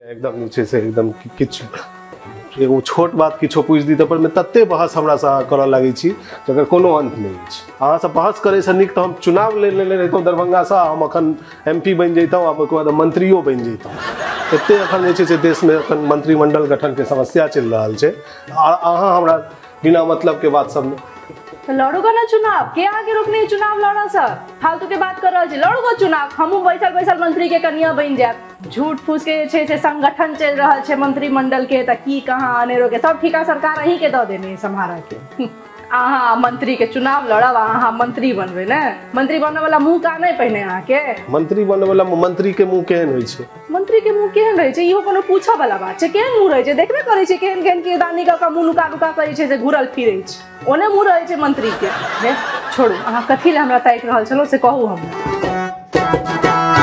एकदम नीचे से एकदम किछु एगो छोट बात किछो पूछ दी तो पर मैं तत्ते बहस हमरा से करऽ लगी छी जकर कोनो अंत नहीं छै। अहाँ से बहस करे से नीक तो हम चुनाव ले लेने रहितौं दरभंगा से, हम अखन एमपी बन जैतौं, अब ओकर बाद मंत्रियो बन जैतौं। एते अखन जे छै देश में अखन मंत्रिमंडल गठन के समस्या चल रहा है और अहाँ हमरा बिना मतलब के बात सब लड़ोगा ना चुनाव के आगे रोकने चुनाव लड़ा सर फालतू के बात कर रहा है। लड़ोगा चुनाव हमू बैसल बैसल मंत्री के कन्या बन जाए। झूठ फूस के से संगठन चल रहा है मंत्रिमंडल के त की कहाँ अनेरो के सब ठिका सरकार अही के दे देने संभारा के। अहाँ मंत्री के चुनाव लड़ब, अहाँ मंत्री बनबे ने, मंत्री बनने वाला मुंह का नहीं पहने अहाँ के। मंत्री बनने वाला मंत्री के मुंह केहन होय छै? मंत्री के मुंह केहन रहे छै इहो कोनो पूछा वाला बात छै? केहन मुंह रहे छै देखबे करे छै, केहन केहन के दानी का मुंह नुका नुका करे छै से घुरल फिरे छै, ओने मुंह रहे छै मंत्री के। छोड़ू अहाँ कथी ले हमरा ताकि रहल छलो से कहू हमरा।